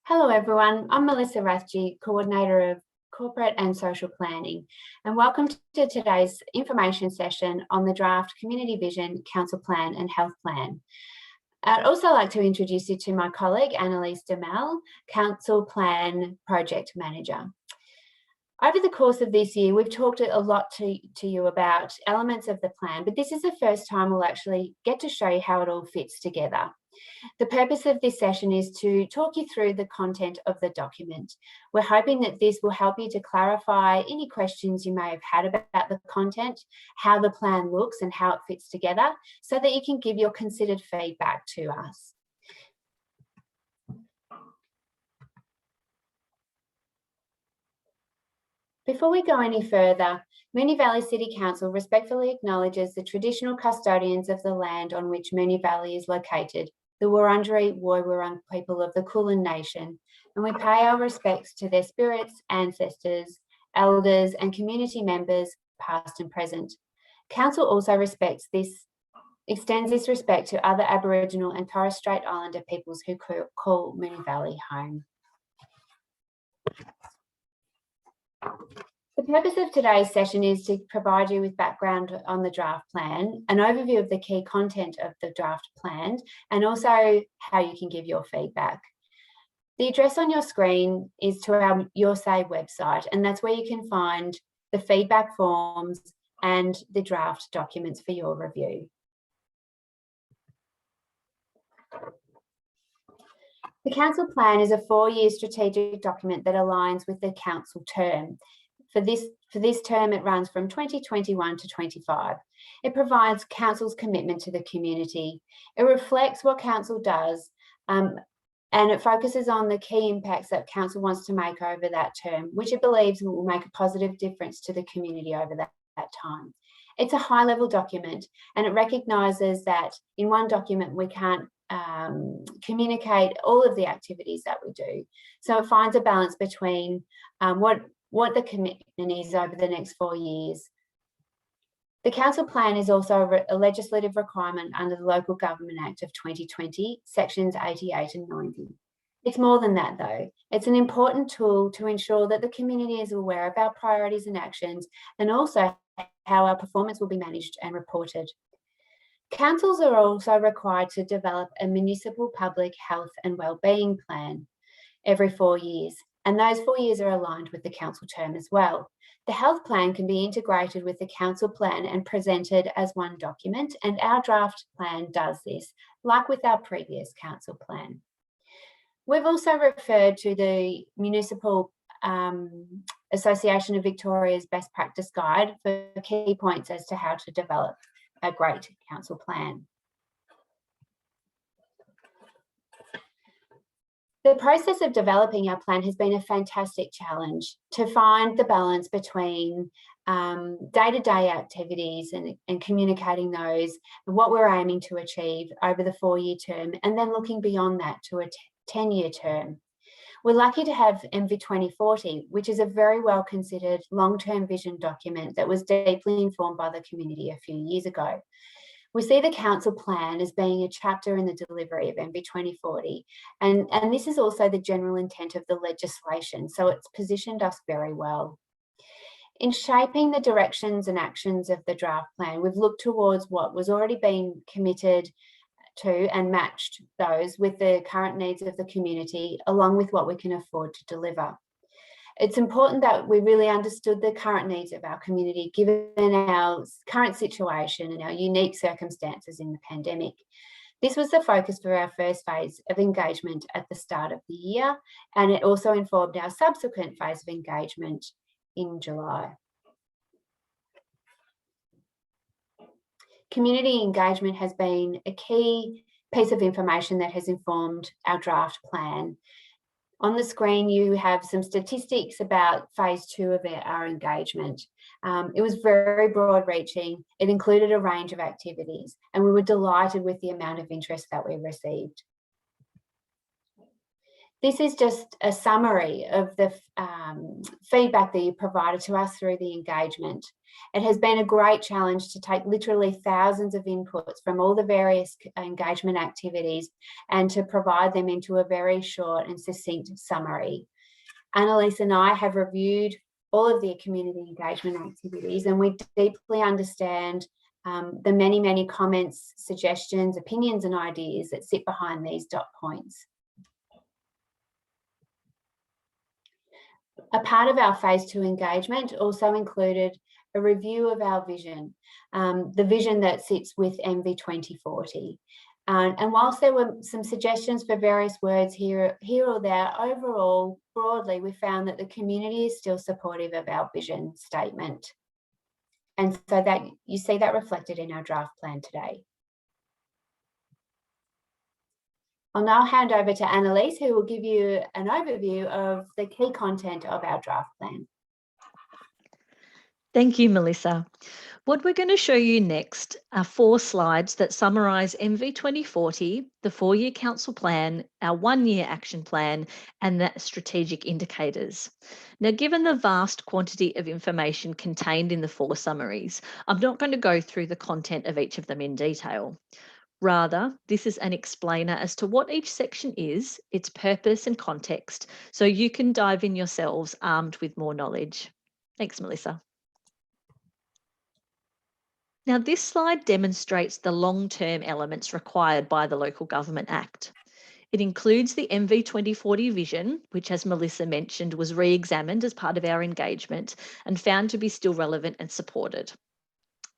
Hello everyone, I'm Melissa Rathje, Coordinator of Corporate and Social Planning, and welcome to today's information session on the draft Community Vision, Council Plan and Health Plan. I'd also like to introduce you to my colleague, Annalise Demel, Council Plan Project Manager. Over the course of this year, we've talked a lot to you about elements of the plan, but this is the first time we'll actually get to show you how it all fits together. The purpose of this session is to talk you through the content of the document. We're hoping that this will help you to clarify any questions you may have had about the content, how the plan looks and how it fits together, so that you can give your considered feedback to us. Before we go any further, Moonee Valley City Council respectfully acknowledges the traditional custodians of the land on which Moonee Valley is located, the Wurundjeri Woiwurrung people of the Kulin Nation, and we pay our respects to their spirits, ancestors, elders and community members, past and present. Council also extends this respect to other Aboriginal and Torres Strait Islander peoples who call Moonee Valley home. The purpose of today's session is to provide you with background on the draft plan, an overview of the key content of the draft plan, and also how you can give your feedback. The address on your screen is to our Your Say website, and that's where you can find the feedback forms and the draft documents for your review. The council plan is a 4-year strategic document that aligns with the council term. For this term, it runs from 2021 to 25. It provides council's commitment to the community. It reflects what council does, and it focuses on the key impacts that council wants to make over that term, which it believes will make a positive difference to the community over that time. It's a high-level document, and it recognises that in one document we can't communicate all of the activities that we do. So it finds a balance between what the commitment is over the next 4 years. The council plan is also a legislative requirement under the Local Government Act of 2020, sections 88 and 90. It's more than that though. It's an important tool to ensure that the community is aware of our priorities and actions, and also how our performance will be managed and reported. Councils are also required to develop a municipal public health and wellbeing plan every 4 years, and those 4 years are aligned with the council term as well. The health plan can be integrated with the council plan and presented as one document, and our draft plan does this, like with our previous council plan. We've also referred to the Municipal Association of Victoria's Best Practice Guide for key points as to how to develop a great council plan. The process of developing our plan has been a fantastic challenge to find the balance between day-to-day activities and communicating those, and what we're aiming to achieve over the 4-year term, and then looking beyond that to a 10-year term. We're lucky to have MV 2040, which is a very well considered long-term vision document that was deeply informed by the community a few years ago. We see the council plan as being a chapter in the delivery of MV 2040, and this is also the general intent of the legislation, so it's positioned us very well. In shaping the directions and actions of the draft plan, we've looked towards what was already being committed to and matched those with the current needs of the community, along with what we can afford to deliver. It's important that we really understood the current needs of our community, given our current situation and our unique circumstances in the pandemic. This was the focus for our first phase of engagement at the start of the year, and it also informed our subsequent phase of engagement in July. Community engagement has been a key piece of information that has informed our draft plan. On the screen, you have some statistics about phase 2 of our engagement. It was very broad reaching. It included a range of activities, and we were delighted with the amount of interest that we received. This is just a summary of the feedback that you provided to us through the engagement. It has been a great challenge to take literally thousands of inputs from all the various engagement activities and to provide them into a very short and succinct summary. Annalise and I have reviewed all of the community engagement activities, and we deeply understand the many, many comments, suggestions, opinions and ideas that sit behind these dot points. A part of our phase 2 engagement also included a review of our vision, the vision that sits with MV 2040. And whilst there were some suggestions for various words here or there, overall, broadly, we found that the community is still supportive of our vision statement. And so that you see that reflected in our draft plan today. I'll now hand over to Annalise, who will give you an overview of the key content of our draft plan. Thank you, Melissa. What we're going to show you next are 4 slides that summarise MV 2040, the 4-year council plan, our 1-year action plan, and the strategic indicators. Now, given the vast quantity of information contained in the 4 summaries, I'm not going to go through the content of each of them in detail. Rather, this is an explainer as to what each section is, its purpose and context, so you can dive in yourselves armed with more knowledge. Thanks, Melissa. Now, this slide demonstrates the long-term elements required by the Local Government Act. It includes the MV 2040 vision, which, as Melissa mentioned, was re-examined as part of our engagement and found to be still relevant and supported.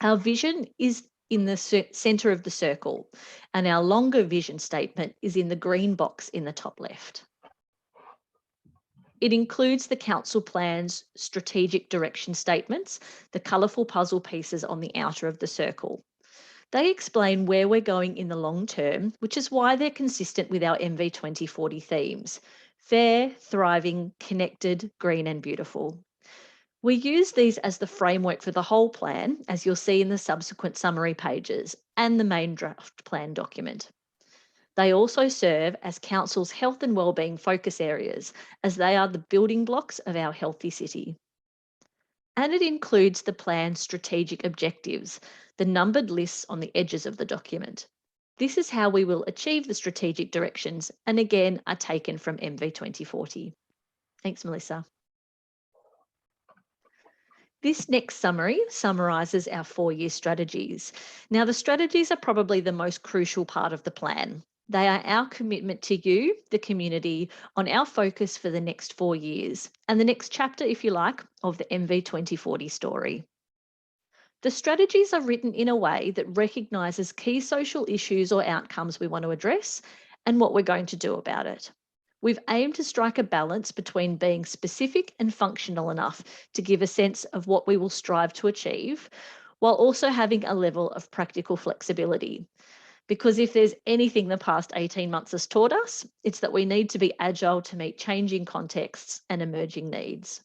Our vision is in the centre of the circle, and our longer vision statement is in the green box in the top left. It includes the council plan's strategic direction statements, the colourful puzzle pieces on the outer of the circle. They explain where we're going in the long term, which is why they're consistent with our MV 2040 themes: fair, thriving, connected, green and beautiful. We use these as the framework for the whole plan, as you'll see in the subsequent summary pages and the main draft plan document. They also serve as Council's health and wellbeing focus areas, as they are the building blocks of our healthy city. And it includes the plan's strategic objectives, the numbered lists on the edges of the document. This is how we will achieve the strategic directions, and again are taken from MV 2040. Thanks, Melissa. This next summary summarises our 4-year strategies. Now, the strategies are probably the most crucial part of the plan. They are our commitment to you, the community, on our focus for the next 4 years and the next chapter, if you like, of the MV 2040 story. The strategies are written in a way that recognises key social issues or outcomes we want to address and what we're going to do about it. We've aimed to strike a balance between being specific and functional enough to give a sense of what we will strive to achieve, while also having a level of practical flexibility. Because if there's anything the past 18 months has taught us, it's that we need to be agile to meet changing contexts and emerging needs.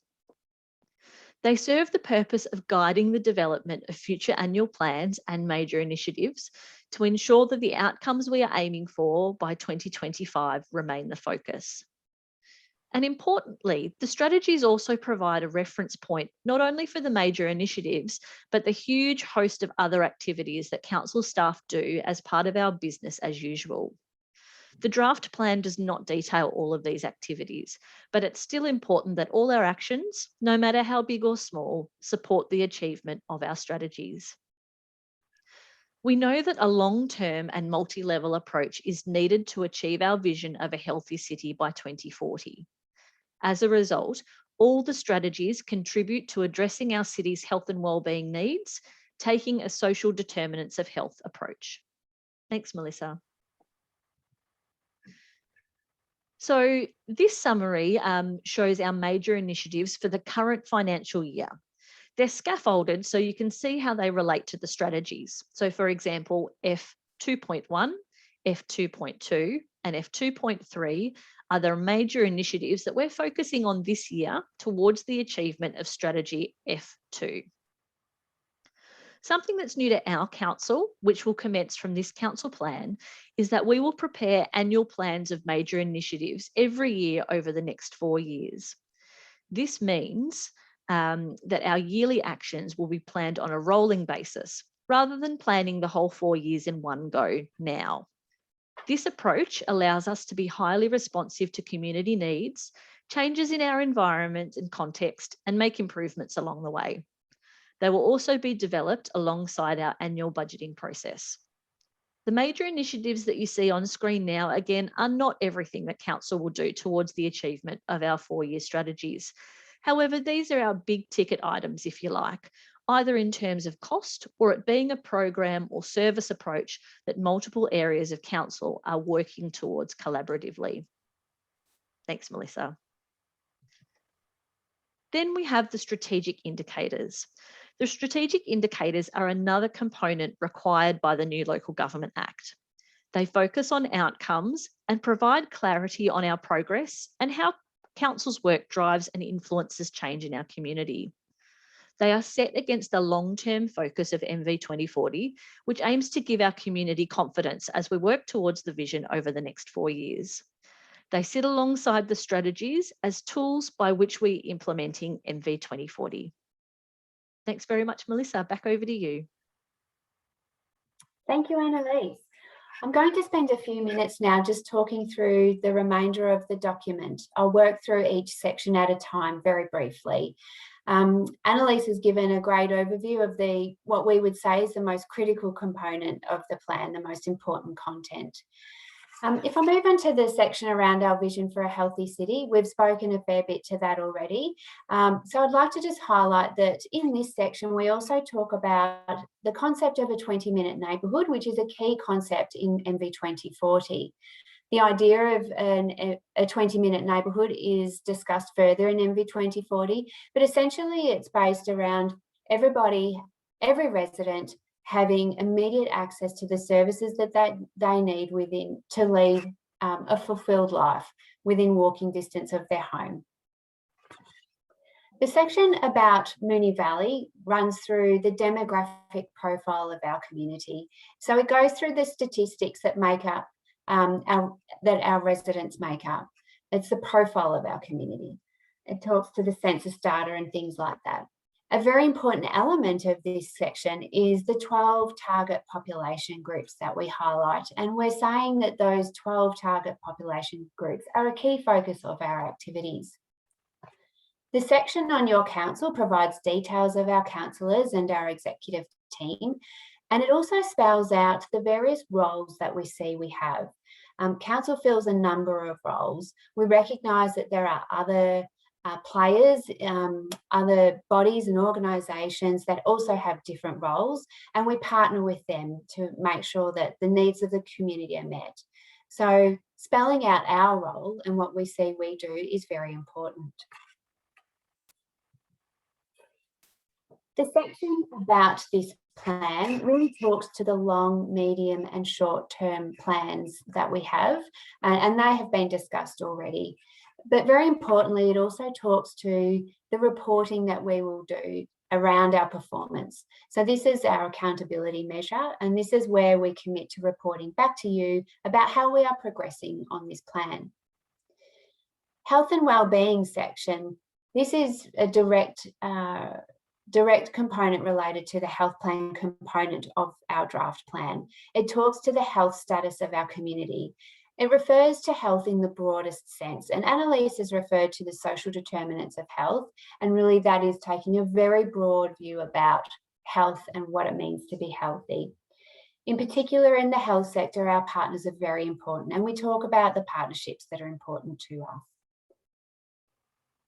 They serve the purpose of guiding the development of future annual plans and major initiatives to ensure that the outcomes we are aiming for by 2025 remain the focus. And importantly, the strategies also provide a reference point not only for the major initiatives, but the huge host of other activities that council staff do as part of our business as usual. The draft plan does not detail all of these activities, but it's still important that all our actions, no matter how big or small, support the achievement of our strategies. We know that a long-term and multi-level approach is needed to achieve our vision of a healthy city by 2040. As a result, all the strategies contribute to addressing our city's health and wellbeing needs, taking a social determinants of health approach. Thanks, Melissa. So this summary shows our major initiatives for the current financial year. They're scaffolded so you can see how they relate to the strategies. So for example, F2.1, F2.2 and F2.3 are the major initiatives that we're focusing on this year towards the achievement of strategy F2. Something that's new to our council, which will commence from this council plan, is that we will prepare annual plans of major initiatives every year over the next 4 years. This means that our yearly actions will be planned on a rolling basis rather than planning the whole 4 years in one go now. This approach allows us to be highly responsive to community needs, changes in our environment and context, and make improvements along the way. They will also be developed alongside our annual budgeting process. The major initiatives that you see on screen now, again, are not everything that Council will do towards the achievement of our 4-year strategies. However, these are our big ticket items, if you like, either in terms of cost or it being a program or service approach that multiple areas of Council are working towards collaboratively. Thanks, Melissa. Then we have the strategic indicators. The strategic indicators are another component required by the new Local Government Act. They focus on outcomes and provide clarity on our progress and how Council's work drives and influences change in our community. They are set against a long-term focus of MV 2040, which aims to give our community confidence as we work towards the vision over the next 4 years. They sit alongside the strategies as tools by which we're implementing MV 2040. Thanks very much, Melissa. Back over to you. Thank you, Annalise. I'm going to spend a few minutes now just talking through the remainder of the document. I'll work through each section at a time very briefly. Annalise has given a great overview of what we would say is the most critical component of the plan, the most important content. If I move on to the section around our vision for a healthy city, we've spoken a fair bit to that already. So I'd like to just highlight that in this section, we also talk about the concept of a 20-minute neighbourhood, which is a key concept in MV 2040. The idea of a 20-minute neighbourhood is discussed further in MV 2040, but essentially it's based around every resident having immediate access to the services that they need to lead a fulfilled life within walking distance of their home. The section about Moonee Valley runs through the demographic profile of our community. So it goes through the statistics that make up that our residents make up. It's the profile of our community. It talks to the census data and things like that. A very important element of this section is the 12 target population groups that we highlight. And we're saying that those 12 target population groups are a key focus of our activities. The section on your council provides details of our councillors and our executive team. And it also spells out the various roles that we see we have. Council fills a number of roles. We recognise that there are other players, other bodies and organisations that also have different roles, and we partner with them to make sure that the needs of the community are met. So spelling out our role and what we see we do is very important. The section about this plan really talks to the long, medium and short-term plans that we have, and they have been discussed already. But very importantly, it also talks to the reporting that we will do around our performance. So this is our accountability measure, and this is where we commit to reporting back to you about how we are progressing on this plan. Health and wellbeing section. This is a direct component related to the health plan component of our draft plan. It talks to the health status of our community. It refers to health in the broadest sense, and Annalise has referred to the social determinants of health, and really that is taking a very broad view about health and what it means to be healthy. In particular, in the health sector, our partners are very important, and we talk about the partnerships that are important to us.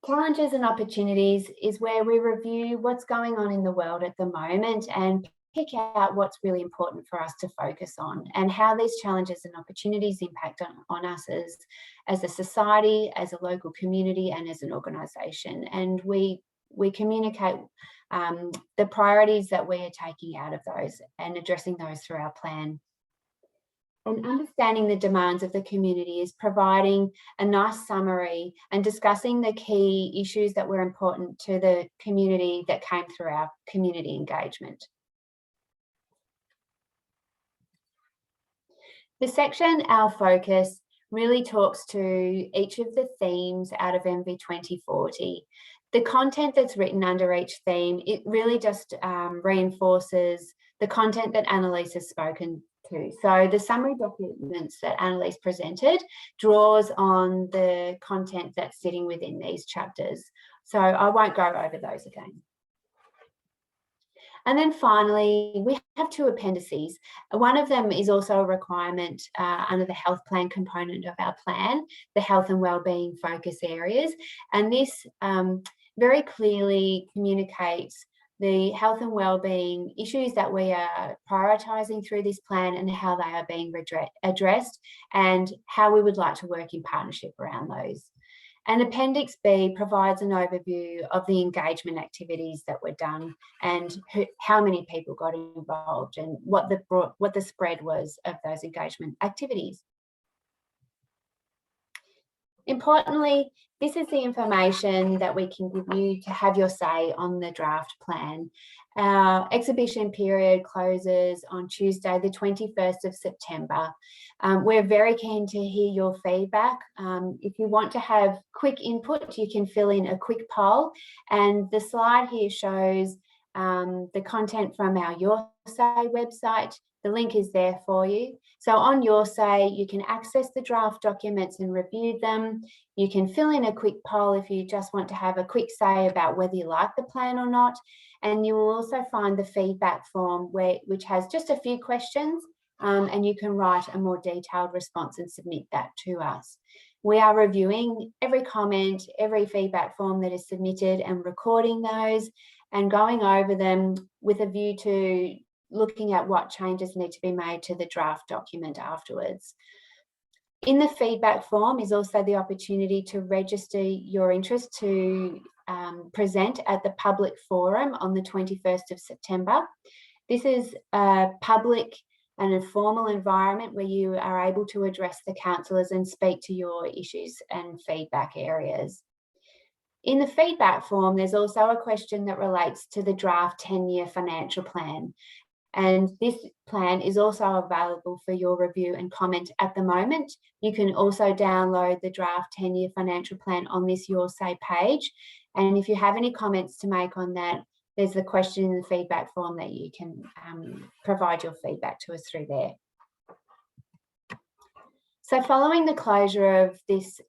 Challenges and opportunities is where we review what's going on in the world at the moment and pick out what's really important for us to focus on and how these challenges and opportunities impact on us as a society, as a local community and as an organisation. And we communicate the priorities that we are taking out of those and addressing those through our plan. And understanding the demands of the community is providing a nice summary and discussing the key issues that were important to the community that came through our community engagement. The section, Our Focus, really talks to each of the themes out of MV 2040. The content that's written under each theme, it really just reinforces the content that Annalise has spoken to. So the summary documents that Annalise presented draws on the content that's sitting within these chapters. So I won't go over those again. And then finally, we have 2 appendices. One of them is also a requirement under the health plan component of our plan, the health and wellbeing focus areas. And this very clearly communicates the health and wellbeing issues that we are prioritising through this plan and how they are being addressed and how we would like to work in partnership around those. And Appendix B provides an overview of the engagement activities that were done and how many people got involved and what the spread was of those engagement activities. Importantly, this is the information that we can give you to have your say on the draft plan. Our exhibition period closes on Tuesday, the 21st of September. We're very keen to hear your feedback. If you want to have quick input, you can fill in a quick poll. And the slide here shows the content from our Your Say website. The link is there for you. So on Your Say, you can access the draft documents and review them. You can fill in a quick poll if you just want to have a quick say about whether you like the plan or not. And you will also find the feedback form which has just a few questions and you can write a more detailed response and submit that to us. We are reviewing every comment, every feedback form that is submitted and recording those and going over them with a view to looking at what changes need to be made to the draft document afterwards. In the feedback form is also the opportunity to register your interest to present at the public forum on the 21st of September. This is a public and informal environment where you are able to address the councillors and speak to your issues and feedback areas. In the feedback form, there's also a question that relates to the draft 10-year financial plan. And this plan is also available for your review and comment at the moment. You can also download the draft 10-year financial plan on this Your Say page. And if you have any comments to make on that, there's the question in the feedback form that you can provide your feedback to us through there. So following the closure of this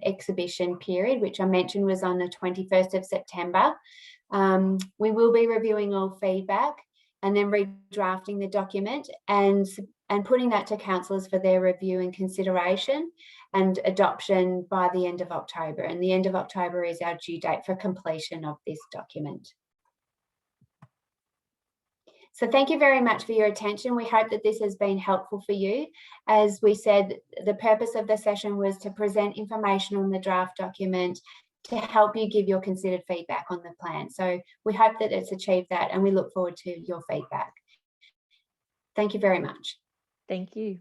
exhibition period, which I mentioned was on the 21st of September, we will be reviewing all feedback and then redrafting the document and putting that to councillors for their review and consideration and adoption by the end of October. And the end of October is our due date for completion of this document. So thank you very much for your attention. We hope that this has been helpful for you. As we said, the purpose of the session was to present information on the draft document to help you give your considered feedback on the plan. So we hope that it's achieved that and we look forward to your feedback. Thank you very much. Thank you.